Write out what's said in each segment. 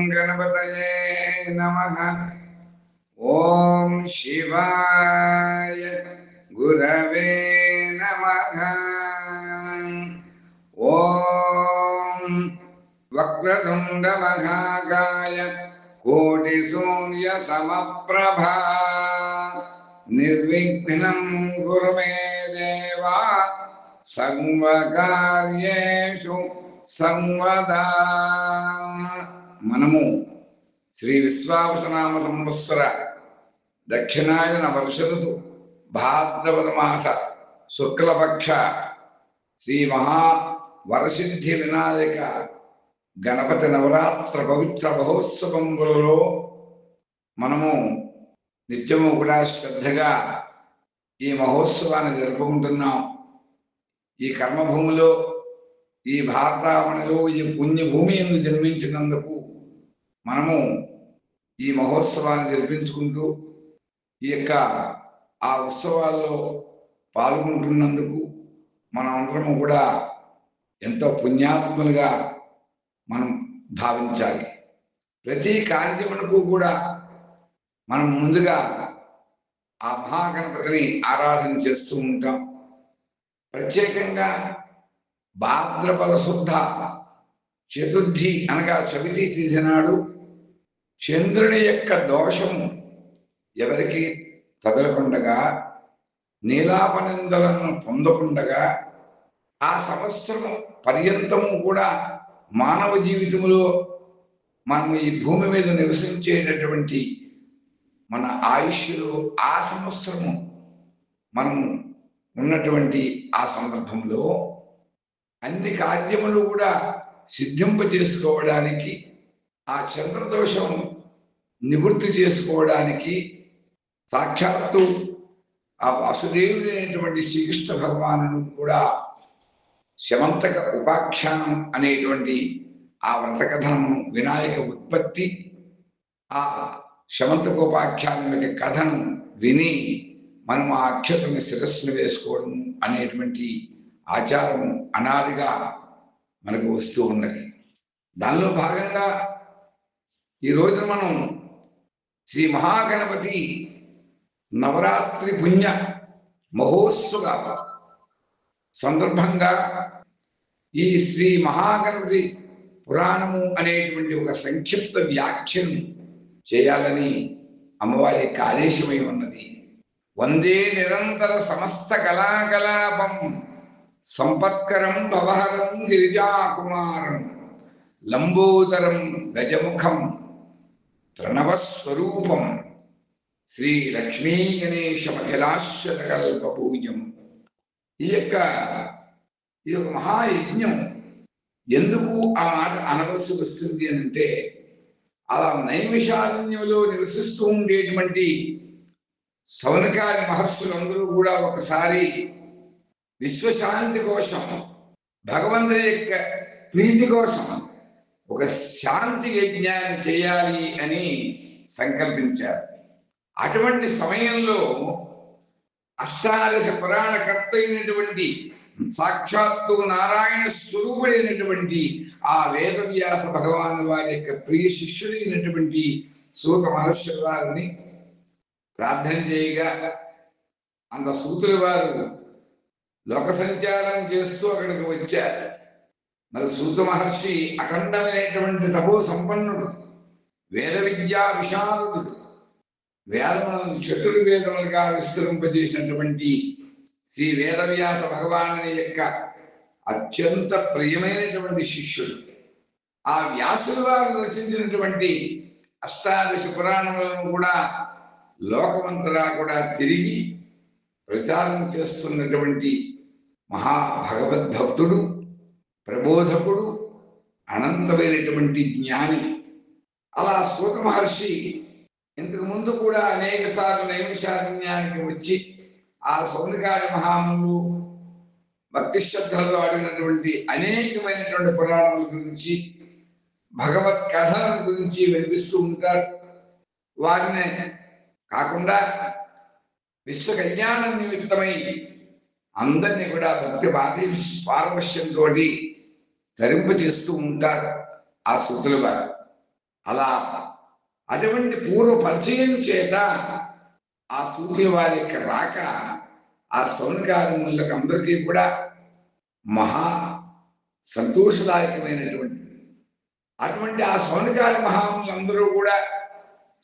गणपतये नमः। ओम शिवाय गुरवे नमः। ओम वक्रतुंड महाकाय कोटिसूर्य समप्रभा निर्विघ्नं कुरु मे देवा सर्वकार्येषु सर्वदा। మనము శ్రీ విశ్వావసనామ సంవత్సర దక్షిణాయన వర్ష ఋతు భాద్రపద మాస శుక్లపక్ష శ్రీ మహా వరసిద్ధి వినాయక గణపతి నవరాత్ర పవిత్ర మహోత్సవములలో మనము నిత్యము కూడా శ్రద్ధగా ఈ మహోత్సవాన్ని జరుపుకుంటున్నాం. ఈ కర్మభూమిలో, ఈ భారతావనిలో, ఈ పుణ్యభూమి యందు జన్మించినందుకు మనము ఈ మహోత్సవాన్ని జరిపించుకుంటూ ఈ యొక్క ఆ ఉత్సవాల్లో పాల్గొంటున్నందుకు మనం అందరము కూడా ఎంతో పుణ్యాత్ములుగా మనం భావించాలి. ప్రతి కార్యమునకు కూడా మనం ముందుగా ఆ మహాగణపతిని ఆరాధన చేస్తూ ఉంటాం. ప్రత్యేకంగా భాద్రపద శుద్ధ చతుర్థి అనగా చవితి తిథి నాడు చంద్రుని యొక్క దోషము ఎవరికి తగలకుండగా, నీలాపనిందలను పొందకుండగా, ఆ సంవత్సరము పర్యంతము కూడా మానవ జీవితంలో మనం ఈ భూమి మీద నివసించేటటువంటి మన ఆయుష్లో ఆ సంవత్సరము మనం ఉన్నటువంటి ఆ సందర్భంలో అన్ని కార్యములు కూడా సిద్ధింప చేసుకోవడానికి, ఆ చంద్రదోషం నివృత్తి చేసుకోవడానికి సాక్షాత్తు ఆ వాసుదేవుడు అనేటువంటి శ్రీకృష్ణ భగవానుడు కూడా శమంతక ఉపాఖ్యానం అనేటువంటి ఆ వ్రతకథనము, వినాయక ఉత్పత్తి, ఆ శమంతకోపాఖ్యానం యొక్క కథను విని మనం ఆ అక్షతని శిరస్సును వేసుకోవడం అనేటువంటి ఆచారము అనాదిగా మనకు వస్తూ ఉన్నది. దానిలో భాగంగా ఈ రోజున మనం శ్రీ మహాగణపతి నవరాత్రి పుణ్య మహోత్సవ సందర్భంగా ఈ శ్రీ మహాగణపతి పురాణము అనేటువంటి ఒక సంక్షిప్త వ్యాఖ్యను చేయాలని అమ్మవారి యొక్క ఆదేశమై ఉన్నది. వందే నిరంతర సమస్త కళాకలాపం సంపత్కరం భవహరం గిరిజాకుమారం లంబోదరం గజముఖం ప్రణవస్వరూపం శ్రీ లక్ష్మీ గణేశ మహిళాశ్వత కల్పపూజ్యం. ఈ యొక్క మహాయజ్ఞం ఎందుకు ఆ మాట అనవలసి వస్తుంది అంటే, అలా నైమిషారణ్యంలో నివసిస్తూ ఉండేటువంటి సౌనకాది మహర్షులందరూ కూడా ఒకసారి విశ్వశాంతి కోసం, భగవంతుని యొక్క ప్రీతి కోసం ఒక శాంతి యజ్ఞాన్ని చేయాలి అని సంకల్పించారు. అటువంటి సమయంలో అష్టాదశ పురాణకర్త అయినటువంటి సాక్షాత్తు నారాయణ స్వరూపుడైనటువంటి ఆ వేదవ్యాస భగవాను వారి యొక్క ప్రియ శిష్యుడైనటువంటి సూత మహర్షి వారిని ప్రార్థన చేయగా, అంత సూతుల వారు లోక సంచారం చేస్తూ అక్కడికి వచ్చారు. మరి సూత మహర్షి అఖండమైనటువంటి తపో సంపన్నుడు, వేద విద్యా విశారదుడు, వేదములను చతుర్వేదములుగా విస్తరింపజేసినటువంటి శ్రీ వేదవ్యాస భగవానుని యొక్క అత్యంత ప్రియమైనటువంటి శిష్యుడు. ఆ వ్యాసుల వారు రచించినటువంటి అష్టాదశ పురాణములను కూడా లోకమంతరా కూడా తిరిగి ప్రచారం చేస్తున్నటువంటి మహాభగవద్భక్తుడు, ప్రబోధకుడు, అనంతమైనటువంటి జ్ఞాని. అలా సూత మహర్షి ఇంతకు ముందు కూడా అనేక సార్లు నైమిషారణ్యానికి వచ్చి ఆ సౌనకాది మహాములు భక్తి శ్రద్ధలతో ఆడినటువంటి అనేకమైనటువంటి పురాణముల గురించి, భగవత్ కథల గురించి వినిపిస్తూ ఉంటారు. వారిని కాకుండా విశ్వ కళ్యాణం నిమిత్తమై అందరినీ కూడా భక్తి పారవశ్యంతో తరింప చేస్తూ ఉంటారు ఆ సూతుల వారు. అలా అటువంటి పూర్వ పరిచయం చేత ఆ సూర్యుల వారి యొక్క రాక ఆ సౌనకారములకు అందరికీ కూడా మహా సంతోషదాయకమైనటువంటి అటువంటి ఆ సౌనకారి మహాములందరూ కూడా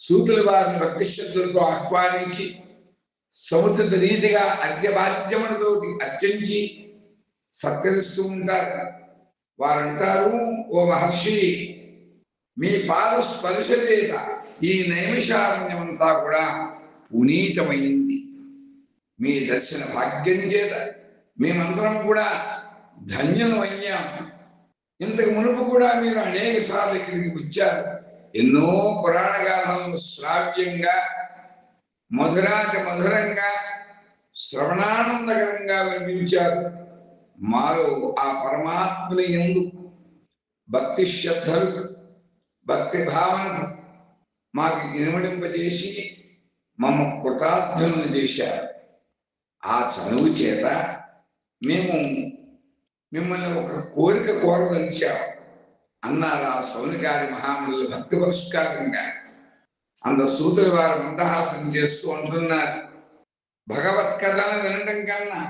సూతుల వారిని భక్తి శ్రద్ధలతో ఆహ్వానించి సముచిత రీతిగా అర్ఘ్యపాద్యములతో అర్చించి సత్కరిస్తూ ఉంటారు. వారంటారు, ఓ మహర్షి, మీ పాద స్పర్శ చేత ఈ నైమిషారణ్యమంతా కూడా పునీతమైంది. మీ దర్శన భాగ్యం చేత మేమందరం కూడా ధన్యులు అయ్యాం. ఇంతకు మునుపు కూడా మీరు అనేక సార్లు ఇక్కడికి వచ్చారు. ఎన్నో పురాణ గాథలను శ్రావ్యంగా మధురాతి మధురంగా శ్రవణానందకరంగా వినిపించారు. మాలో ఆ పరమాత్మని యందు భక్తి శ్రద్ధలు భక్తి భావనను మాకు ఇనుమడింపజేసి మమ్మ కృతార్థులను చేశారు. ఆ చనువు చేత మేము మిమ్మల్ని ఒక కోరిక కోరదలిచాము అన్నారు ఆ సౌనకారి మహాములు భక్తి పురస్కారంగా. అంత సూతుల వారు మందహాసం చేస్తూ అంటున్నారు, భగవత్ కథను వినడం కన్నా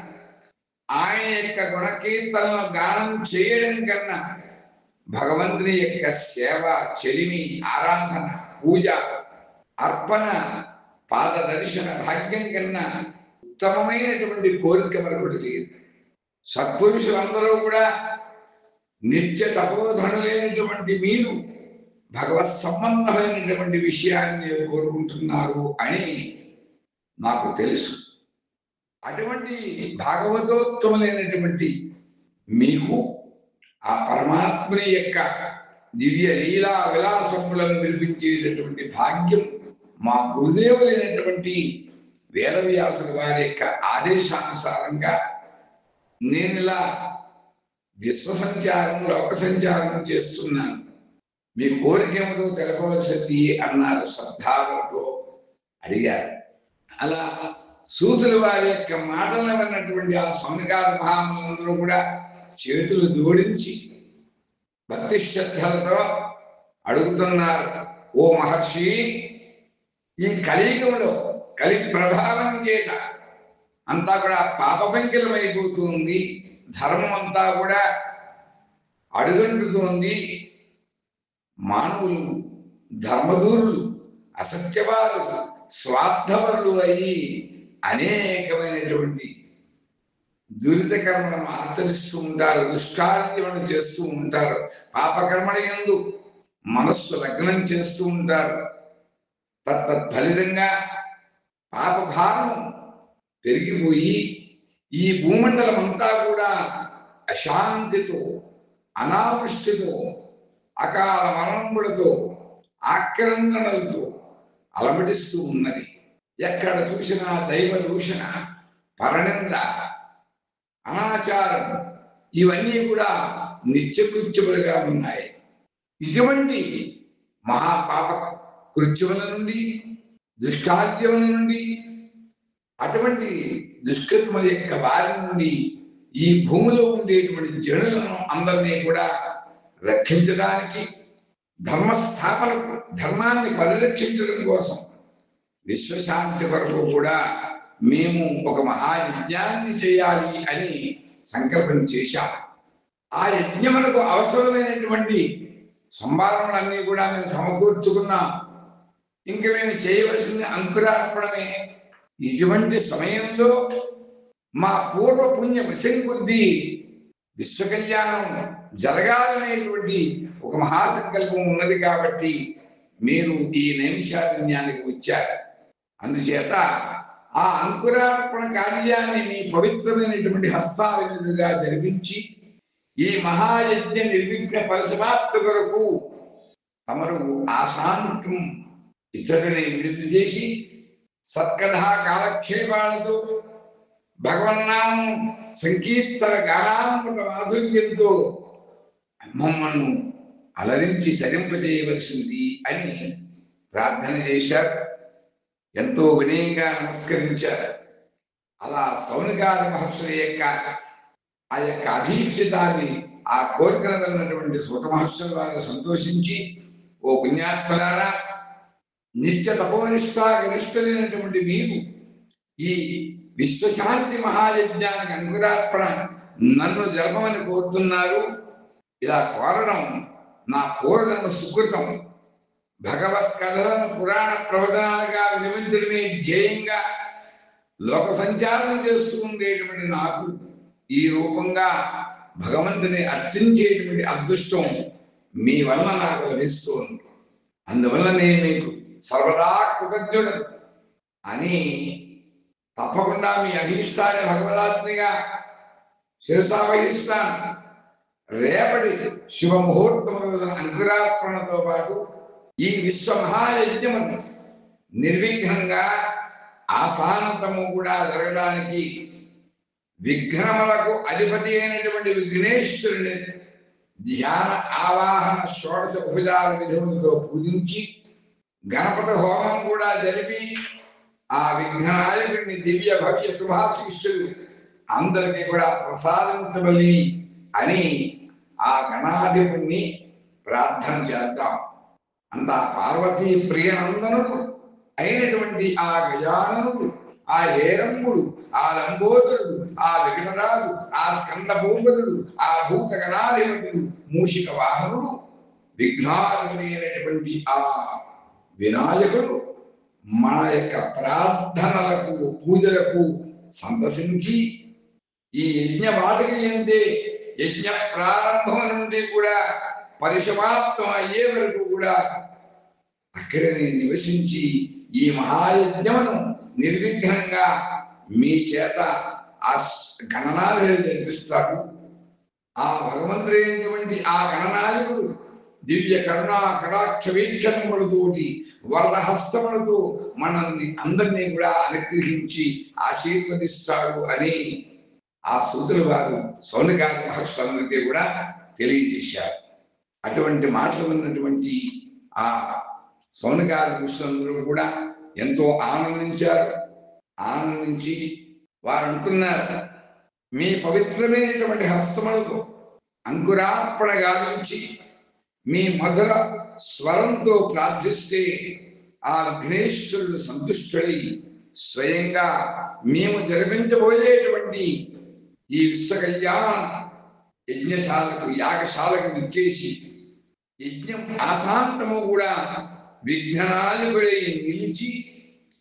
ఆయన యొక్క గుణకీర్తనను గానం చేయడం కన్నా భగవంతుని యొక్క సేవ, చెలిమి, ఆరాధన, పూజ, అర్పణ, పాద దర్శన భాగ్యం కన్నా ఉత్తమమైనటువంటి కోరిక మరొకటి లేదు. సత్పురుషులందరూ కూడా నిత్య తపోధనులైనటువంటి మీరు భగవత్ సంబంధమైనటువంటి విషయాన్ని కోరుకుంటున్నారు అని నాకు తెలుసు. అటువంటి భాగవతోత్తములైనటువంటి మీకు ఆ పరమాత్మని యొక్క దివ్య లీలా విలాసములను వినిపించేటటువంటి భాగ్యం మా గురుదేవులైనటువంటి వేదవ్యాసుల వారి యొక్క ఆదేశానుసారంగా నేను ఇలా విశ్వ సంచారం, లోక సంచారం చేస్తున్నాను. మీ కోరికేమిటో తెలపవలసింది అన్నారు. శ్రద్ధాలతో అడిగారు. అలా సూతుల వారి యొక్క మాటలను విన్నటువంటి ఆ సౌనకార మహాములందరూ కూడా చేతులు జోడించి భక్తి శ్రద్ధలతో అడుగుతున్నారు, ఓ మహర్షి, ఈ కలియుగంలో కలి ప్రభావం చేత అంతా కూడా పాపపంకిలమైపోతుంది, ధర్మం అంతా కూడా అడుగంటుతోంది, మానవులు ధర్మదూరులు, అసత్యవాదులు, స్వార్థపరులు అయ్యి అనేకమైనటువంటి దురిత కర్మలను ఆచరిస్తూ ఉంటారు, దుష్కార్యములను చేస్తూ ఉంటారు, పాపకర్మల యందు మనస్సు లగ్నం చేస్తూ ఉంటారు. ఫలితంగా పాపభారం పెరిగిపోయి ఈ భూమండలం అంతా కూడా అశాంతితో, అనావృష్టితో, అకాల మరణములతో, ఆక్రందనలతో అలమటిస్తూ ఉన్నది. ఎక్కడ చూసినా దైవ దూషణ, పరనింద, అనాచారం ఇవన్నీ కూడా నిత్యకృత్యములుగా ఉన్నాయి. ఇటువంటి మహాపాప కృత్యముల నుండి, దుష్కార్యముల నుండి, అటువంటి దుష్కృత్యముల యొక్క బారి నుండి ఈ భూమిలో ఉండేటువంటి జనులను అందరినీ కూడా రక్షించడానికి, ధర్మస్థాపనకు, ధర్మాన్ని పరిరక్షించడం కోసం, విశ్వశాంతి కొరకు కూడా మేము ఒక మహాయజ్ఞాన్ని చేయాలి అని సంకల్పం చేశాం. ఆ యజ్ఞములకు అవసరమైనటువంటి సంభావనలన్నీ కూడా మేము సమకూర్చుకున్నాం. ఇంక మేము చేయవలసిన అంకురార్పణమే. ఇటువంటి సమయంలో మా పూర్వ పుణ్య విషయం కొద్దీ విశ్వ కళ్యాణం జరగాలనేటువంటి ఒక మహాసంకల్పం ఉన్నది కాబట్టి మీరు ఈ నైమిషారణ్యానికి వచ్చారు. అందుచేత ఆ అంకురార్పణ కార్యాన్ని మీ పవిత్రమైనటువంటి హస్తాల మీదుగా జరిపించి ఈ మహాయజ్ఞ నిర్విఘ్న పరిసమాప్తి కొరకు తమరు ఆశాంతం ఇచ్చటిని విడుదల చేసి సత్కథా కాలక్షేపాలతో భగవన్నామం సంకీర్తన గానామృత మాధుర్యంతో మమ్మల్ని అలరించి తరింపజేయవలసింది అని ప్రార్థన చేశారు. ఎంతో వినయంగా నమస్కరించారు. అలా సౌనకాది మహర్షుల యొక్క ఆ యొక్క అభీష్టితాన్ని, ఆ కోరికలు ఉన్నటువంటి సూత మహర్షుల వారు సంతోషించి, ఓ పుణ్యాత్మలారా, నిత్య తపోనిష్ఠా గరిష్ఠులైనటువంటి మీరు ఈ విశ్వశాంతి మహాయజ్ఞానికి అంకురార్పణ నన్ను జరపమని కోరుతున్నారు. ఇలా కోరడం నా పూర్వజన్మ సుకృతం. భగవత్ కథలను పురాణ ప్రవచనాలుగా వినిపించడమే ధ్యేయంగా లోక సంచారం చేస్తూ ఉండేటువంటి నాకు ఈ రూపంగా భగవంతుని అర్చించేటువంటి అదృష్టం మీ వలన నాకు లభిస్తోంది. అందువల్ల నేను మీకు సర్వదా కృతజ్ఞుడు అని తప్పకుండా మీ అభీష్టాన్ని భగవదాత్మిగా శిరసావహిస్తాను. రేపటి శుభముహూర్తం రోజున అంకురార్పణతో పాటు ఈ విశ్వ మహాయజ్ఞమును నిర్విఘ్నంగా ఆశాంతము కూడా జరగడానికి విఘ్నములకు అధిపతి అయినటువంటి విఘ్నేశ్వరుని ధ్యాన ఆవాహన షోడశ ఉపచార విధులతో పూజించి గణపతి హోమం కూడా జరిపి ఆ విఘ్ననాయకుడిని దివ్య భవ్య శుభాశిష్యులు అందరికీ కూడా ప్రసాదించబలి అని ఆ గణాధిపుణ్ణి ప్రార్థన చేద్దాం. అంతా పార్వతీ ప్రియనందనుడు అయినటువంటి ఆ గజాననుడు, ఆ హేరంగుడు, ఆ లంబోదరుడు, ఆ వికటరాజు, ఆ స్కంద భూపతుడు, ఆ భూత గణాధిపతుడు, మూషిక వాహనుడు, విఘ్నాధిపతి ఆ వినాయకుడు మన యొక్క ప్రార్థనలకు పూజలకు సందర్శించి ఈ యజ్ఞ వాటికి ఎందే యజ్ఞ ప్రారంభం నుండి కూడా పరిసమాప్తం అయ్యే వరకు కూడా అక్కడనే నివసించి ఈ మహాయజ్ఞమును నిర్విఘ్నంగా మీ చేత ఆ గణనాథుడు జరిపిస్తాడు. ఆ భగవంతుడైనటువంటి ఆ గణనాయకుడు దివ్య కరుణా కటాక్ష వీక్షణములతోటి వరదహస్తములతో మనల్ని అందరినీ కూడా అనుగ్రహించి ఆశీర్వదిస్తాడు అని ఆ సూతుల వారు సౌనకాది మహర్షులందరికీ కూడా తెలియజేశారు. అటువంటి మాటలు విన్నటువంటి ఆ సౌనకాది ఋషులందరూ కూడా ఎంతో ఆనందించారు. ఆనందించి వారు అంటున్నారు, మీ పవిత్రమైనటువంటి హస్తములతో అంకురార్పణ గావించి మీ మధుర స్వరంతో ప్రార్థిస్తే ఆ విఘ్నేశ్వరుడు సంతుష్టుడై స్వయంగా మేము జరిపించబోయేటువంటి ఈ విశ్వ కళ్యాణ యజ్ఞశాలకు యాగశాలకు విచ్చేసి యజ్ఞం ఆశాంతము కూడా విఘ్నాధిపడై నిలిచి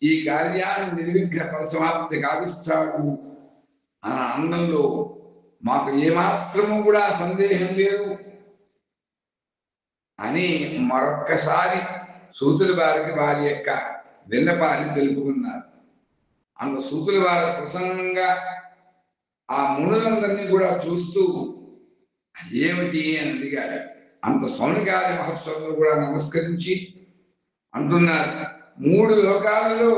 ఈ కార్యాన్ని నిర్విఘ్న పరిసమాప్తి గావిస్తాడు అన్న ఆనందంలో మాకు ఏమాత్రము కూడా సందేహం లేదు అని మరొక్కసారి సూతుల వారికి వారి యొక్క విన్నపాన్ని తెలుపుకున్నారు. అంత సూతుల వారి ప్రసన్నంగా ఆ మునులందరినీ కూడా చూస్తూ ఏమిటి అని అడిగాడు. అంత సౌనకాది మహర్షులందరూ కూడా నమస్కరించి అంటున్నారు, మూడు లోకాలలో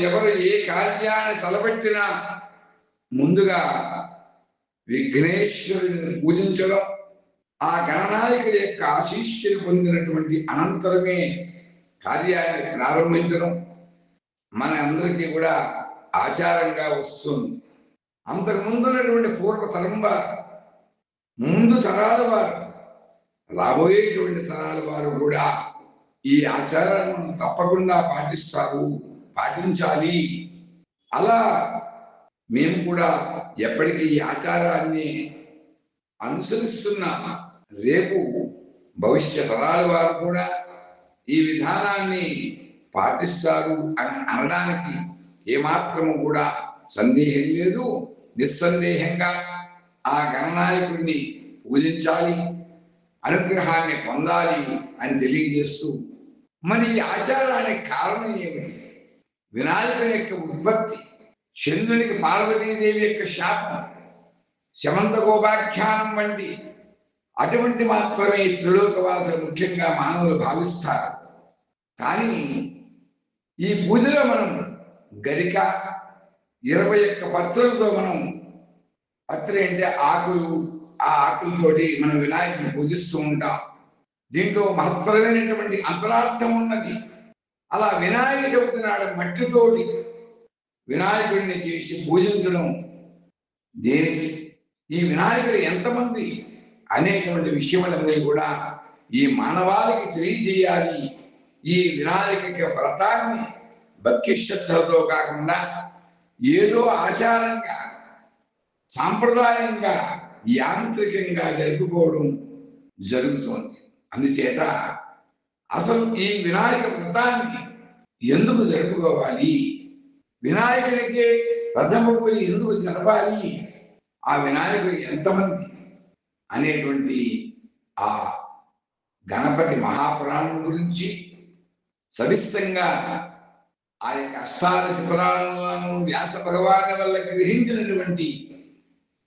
ఎవరు ఏ కార్యాన్ని తలపెట్టినా ముందుగా విఘ్నేశ్వరుని పూజించడం, ఆ గణనాయకుడి యొక్క ఆశీస్సులు పొందినటువంటి అనంతరమే కార్యాన్ని ప్రారంభించడం మన అందరికీ కూడా ఆచారంగా వస్తుంది. అంతకు ముందున్నటువంటి పూర్వతరం వారు, ముందు తరాల వారు, రాబోయేటువంటి తరాల వారు కూడా ఈ ఆచారాలను తప్పకుండా పాటించాలి. అలా మేము కూడా ఎప్పటికీ ఈ ఆచారాన్ని అనుసరిస్తున్నాం. రేపు భవిష్య తరాల వారు కూడా ఈ విధానాన్ని పాటిస్తారు అని అనడానికి ఏమాత్రము కూడా సందేహం లేదు. నిస్సందేహంగా ఆ గణనాయకుడిని పూజించాలి, అనుగ్రహాన్ని పొందాలి అని తెలియజేస్తూ, మరి ఈ ఆచారానికి కారణం ఏమిటి? వినాయకుని యొక్క ఉత్పత్తి, చంద్రునికి పార్వతీదేవి యొక్క శాపం, శమంతకోపాఖ్యానం వంటి అటువంటి మాత్రమే త్రిలోకవాసులు ముఖ్యంగా మానవులు భావిస్తారు. కానీ ఈ పూజలో మనం గరిక 21 పత్రులతో మనం, పత్రి అంటే ఆకులు, ఆ ఆకులతోటి మనం వినాయకుడిని పూజిస్తూ ఉంటాం. దీంట్లో మహత్తరమైనటువంటి అంతరార్థం ఉన్నది. అలా వినాయక చవితి నాడు మట్టితోటి వినాయకుడిని చేసి పూజించడం దేనికి, ఈ వినాయకుడు ఎంతమంది అనేటువంటి విషయములన్నీ కూడా ఈ మానవాళికి తెలియజేయాలి. ఈ వినాయక వ్రతాన్ని భక్తి శ్రద్ధలతో కాకుండా ఏదో ఆచారంగా, సాంప్రదాయంగా, యాంత్రికంగా జరుపుకోవడం జరుగుతోంది. అందుచేత అసలు ఈ వినాయక వ్రతాన్ని ఎందుకు జరుపుకోవాలి, వినాయకుడికి ప్రథమ పూజ ఎందుకు జరపాలి, ఆ వినాయకుడు ఎంతమంది అనేటువంటి ఆ గణపతి మహాపురాణం గురించి సవిస్తంగా ఆ యొక్క అష్టాదశ పురాణాలను వ్యాస భగవాను వల్ల గ్రహించినటువంటి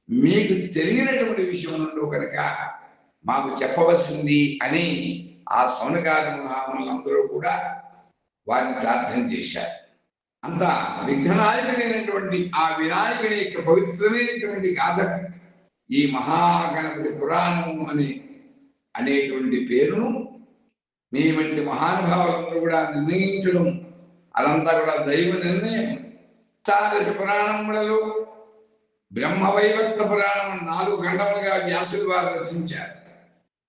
మీకు తెలియనటువంటి విషయం నుండి కనుక మాకు చెప్పవలసింది అని ఆ సౌనకాది మహాములందరూ కూడా వారిని ప్రార్థన చేశారు. అంత విఘ్ననాయకుడైనటువంటి ఆ వినాయకుడి యొక్క పవిత్రమైనటువంటి గాథ ఈ మహాగణపతి పురాణము అనేటువంటి పేరును మీ వంటి మహానుభావులందరూ కూడా నిర్ణయించడం, అదంతా కూడా దైవ నిర్ణయం. అష్టాదశ పురాణములలో బ్రహ్మవైవర్త పురాణం 4 ఖండములుగా వ్యాసులు వారు రచించారు.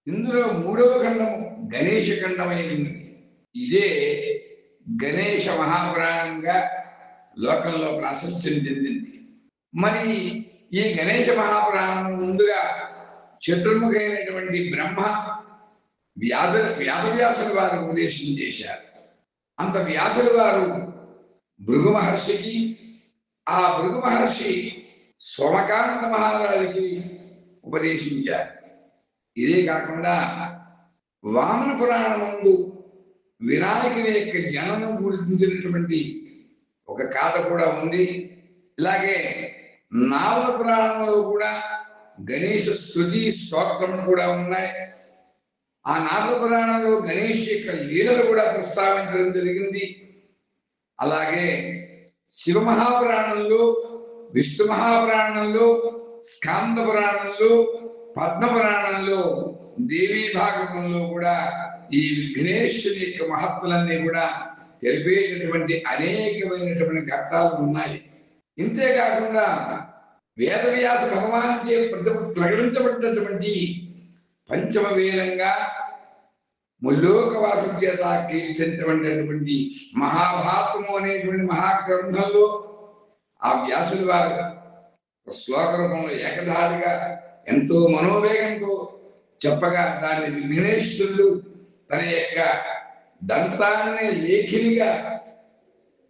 ఇందులో 3వ ఖండము గణేష ఖండమైనది. ఇదే గణేష మహాపురాణంగా లోకంలో ప్రాశస్త్యం చెందింది. మరి ఈ గణేష మహాపురాణం ముందుగా చతుర్ముఖైనటువంటి బ్రహ్మ వ్యాసవ్యాసుల వారు ఉపదేశం చేశారు. అంత వ్యాసుల వారు భృగు మహర్షికి, ఆ భృగు మహర్షి సోమకానంద మహారాజుకి ఉపదేశించారు. ఇదే కాకుండా వామన పురాణమందు వినాయకుని యొక్క జననం గురించినటువంటి ఒక కథ కూడా ఉంది. ఇలాగే నారద పురాణంలో కూడా గణేష స్తుతి స్తోత్రం కూడా ఉన్నాయి. ఆ నారద పురాణంలో గణేష్ యొక్క లీలలు కూడా ప్రస్తావించడం జరిగింది. అలాగే శివ మహాపురాణంలో, విష్ణు మహాపురాణంలో, స్కాంద పురాణంలో, పద్మ పురాణంలో, దేవీ భాగవతంలో కూడా ఈ విఘ్నేశ్వరి యొక్క మహత్తులన్నీ కూడా తెలిపేటటువంటి అనేకమైనటువంటి ఘట్టాలు ఉన్నాయి. ఇంతేకాకుండా వేదవ్యాస భగవాన్ చే ప్రకటించబడినటువంటి పంచమ వేదంగా ముల్లోకవాసం చేత కీర్తించబడినటువంటి మహాభారతము అనేటువంటి మహాగ్రంథంలో ఆ వ్యాసుల వారు శ్లోక రూపంలో ఏకధాటిగా ఎంతో మనోవేగంతో చెప్పగా దాన్ని విఘ్నేశ్వరుడు తన యొక్క దంతాన్ని లేఖినిగా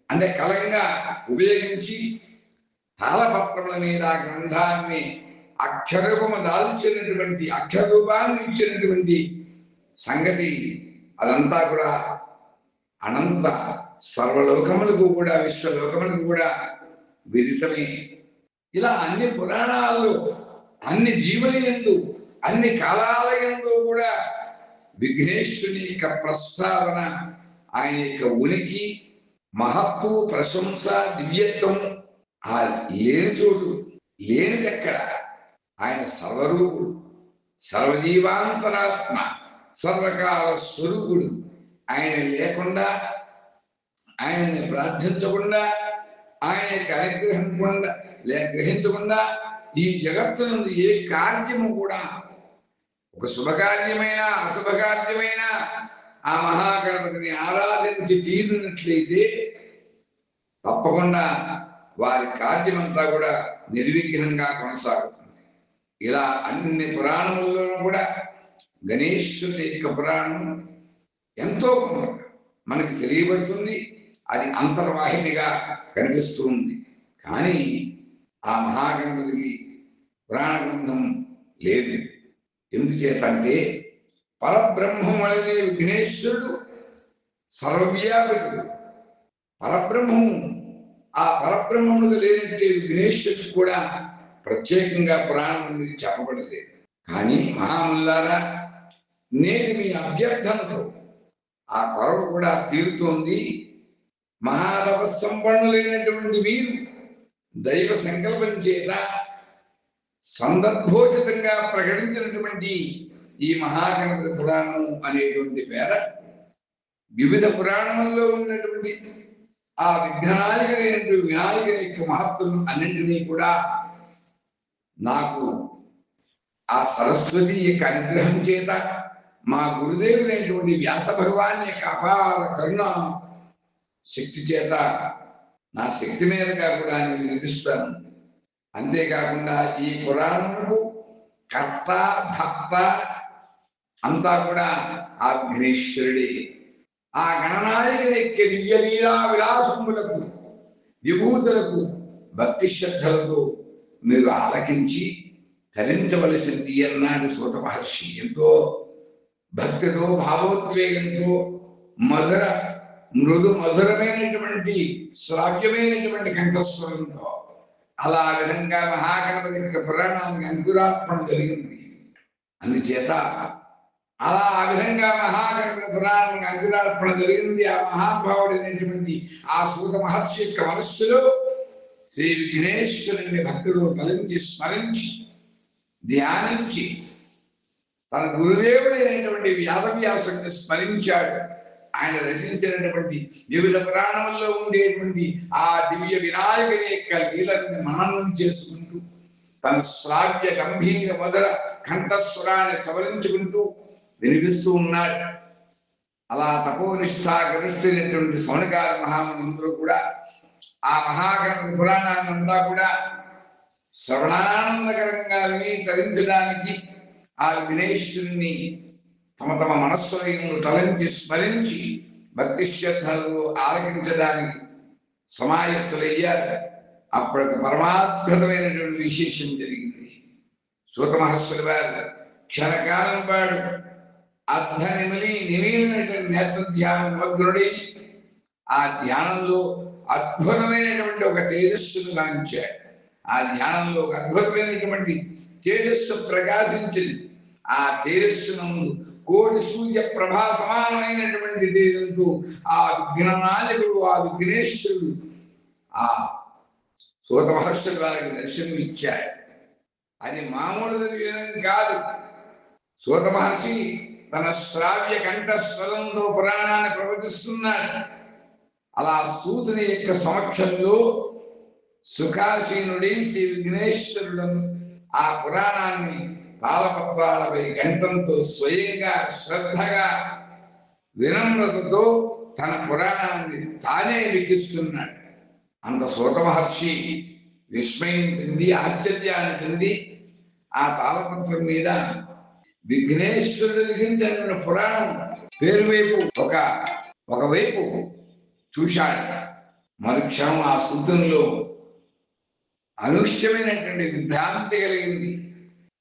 అంటే కలంగా ఉపయోగించి తాళపత్రముల మీద ఆ గ్రంథాన్ని అక్షరూపము దాల్చినటువంటి, అక్షర రూపాన్ని ఇచ్చినటువంటి సంగతి అదంతా కూడా అనంత సర్వలోకములకు కూడా, విశ్వలోకములకు కూడా విదితమే. ఇలా అన్ని పురాణాల్లో, అన్ని జీవుల యందు, అన్ని కాలాల యందు కూడా విఘ్నేశ్వరుని యొక్క ప్రస్తావన, ఆయన యొక్క ఉనికి, మహత్తు, ప్రశంస, దివ్యత్వం ఆ లేని చోటు లేనిదెక్కడ. ఆయన సర్వరూపుడు, సర్వజీవాంతరాత్మ, సర్వకాల స్వరూపుడు. ఆయన లేకుండా, ఆయనని ప్రార్థించకుండా, ఆయన యొక్క గ్రహించకుండా ఈ జగత్తు నుండి ఏ కార్యము కూడా, ఒక శుభకార్యమైనా అశుభకార్యమైనా ఆ మహాగణపతిని ఆరాధించి తీరినట్లయితే తప్పకుండా వారి కార్యమంతా కూడా నిర్విఘ్నంగా కొనసాగుతుంది. ఇలా అన్ని పురాణముల్లోనూ కూడా గణేశుని యొక్క పురాణం ఎంతో కొంత మనకి తెలియబడుతుంది. అది అంతర్వాహినిగా కనిపిస్తూ ఉంది. కానీ ఆ మహాగణపతికి పురాణ గ్రంథం లేదు. ఎందుచేతంటే పరబ్రహ్మం అనే విఘ్నేశ్వరుడు సర్వవ్యాపకుడు. పరబ్రహ్మము, ఆ పరబ్రహ్మముగా లేనట్టే విఘ్నేశ్వరుడు కూడా ప్రత్యేకంగా పురాణం అనేది చెప్పబడలేదు. కానీ మహాముల్లారా, నేటి మీ అభ్యర్థనతో ఆ కొరవ కూడా తీరుతోంది. మహాతప సంపన్నులైనటువంటి మీరు దైవ సంకల్పం చేత సందర్భోచితంగా ప్రకటించినటువంటి ఈ మహాగణపతి పురాణం అనేటువంటి పేర వివిధ పురాణముల్లో ఉన్నటువంటి ఆ విఘ్ననాయకుడైనటువంటి వినాయకుని యొక్క మహత్వం అన్నింటినీ కూడా నాకు ఆ సరస్వతి యొక్క అనుగ్రహం చేత మా గురుదేవులైనటువంటి వ్యాస భగవాన్ యొక్క అపార కరుణ శక్తి చేత నా శక్తి మేరగా కూడా నేను వినిపిస్తాను. అంతేకాకుండా ఈ పురాణములకు కర్త భక్త అంతా కూడా ఆ విఘ్నేశ్వరుడే. ఆ గణనాయకుని యొక్క దివ్యలీలా విలాసములకు విభూతులకు భక్తి శ్రద్ధలతో మీరు ఆలకించి తరించవలసింది అన్నాడు సూత మహర్షి. ఎంతో భక్తితో భావోద్వేగంతో మృదు మధురమైనటువంటి శ్రావ్యమైనటువంటి కంఠస్వరంతో అలా విధంగా మహాగణపతి యొక్క పురాణానికి అంకురార్పణ జరిగింది. అందుచేత అలా ఆ విధంగా మహాగణపతి పురాణానికి అంకురార్పణ జరిగింది. ఆ మహానుభావుడైనటువంటి ఆ సూత మహర్షి యొక్క మనస్సులో శ్రీ విఘ్నేశ్వరుని భక్తులు తలంచి స్మరించి ధ్యానించి తన గురుదేవుడైనటువంటి వ్యాసవ్యాసుని స్మరించాడు. ఆయన రచించినటువంటి వివిధ పురాణముల్లో ఉండేటువంటి ఆ దివ్య వినాయకుని యొక్క లీలను మననం చేసుకుంటూ తన శ్రావ్య గంభీర మధుర కంఠస్వరాన్ని సవరించుకుంటూ వినిపిస్తూ ఉన్నాడు. అలా తపోనిష్టాగరిష్ఠైనటువంటి సౌనకాల మహామునులందరూ కూడా ఆ మహాగణపతి పురాణాన్నంతా కూడా శ్రవణానందకరంగా విని తరించడానికి ఆ విఘ్నేశ్వరుని తమ తమ మనస్సులను తలంచి స్మరించి భక్తి శ్రద్ధలతో ఆలకించడానికి సమాయత్తులయ్యారు. అప్పటికి పరమాద్భుతమైనటువంటి విశేషం జరిగింది. సూత మహర్షుల వారు క్షణకాలం పాడు నిమిలినటువంటి నేత్ర ధ్యానం మగ్నుడై ఆ ధ్యానంలో అద్భుతమైనటువంటి ఒక తేజస్సును గాంచాడు. ఆ ధ్యానంలో ఒక అద్భుతమైనటువంటి తేజస్సు ప్రకాశించింది. ఆ తేజస్సును కోటి సూర్య ప్రభా సమానమైనటువంటి తేజంతో ఆ విఘ్ననాయకుడు ఆ విఘ్నేశ్వరుడు ఆ సూత మహర్షుల వారికి దర్శనం ఇచ్చాడు. అది మామూలు దర్శనం కాదు. సూత మహర్షి తన శ్రావ్య కంఠస్వరంతో పురాణాన్ని ప్రవచిస్తున్నాడు. అలా సూతుని యొక్క సమక్షంలో సుఖాసీనుడై శ్రీ విఘ్నేశ్వరులను ఆ పురాణాన్ని తాళపత్రాలపై గంటంతో స్వయంగా శ్రద్ధగా వినమ్రతతో తన పురాణాన్ని తానే లిఖిస్తున్నాడు. అంత సూత మహర్షి విస్మయం చెంది ఆశ్చర్యాన్ని చెంది ఆ తాళపత్రం మీద విఘ్నేశ్వరుడు లిఖించిన పురాణం పేరు వైపు ఒకవైపు చూశాడు. మరుక్షణం ఆ సూతంలో అనూహ్యమైనటువంటి విభ్రాంతి కలిగింది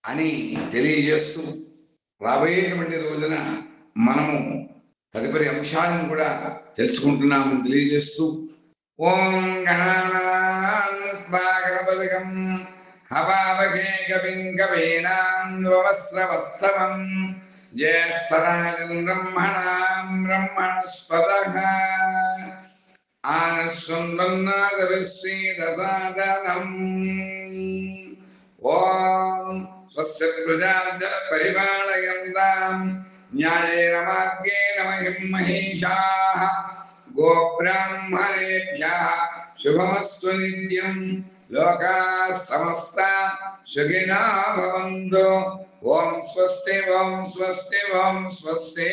అని తెలియజేస్తూ రాబోయేటువంటి రోజున మనము తదుపరి అంశాలను కూడా తెలుసుకుంటున్నాము తెలియజేస్తూ ఓం గణానాం హవావహే కవిం కవీనాం జ్యేష్ఠరాజం బ్రహ్మణస్పతః ఆనశ్వందన్నాదవిశ్రీదసాదనం ఓం స్వస్య ప్రజాభ్యః పరిపాలయంతాం న్యాయేన మార్గేణ మహిం మహేషాః గోబ్రాహ్మణేభ్యः శుభమస్తు నిత్యం లోకాః సమస్తాః సుఖినో భవంతు. ఓం స్వస్తి ఓం స్వస్తి ఓం స్వస్తి.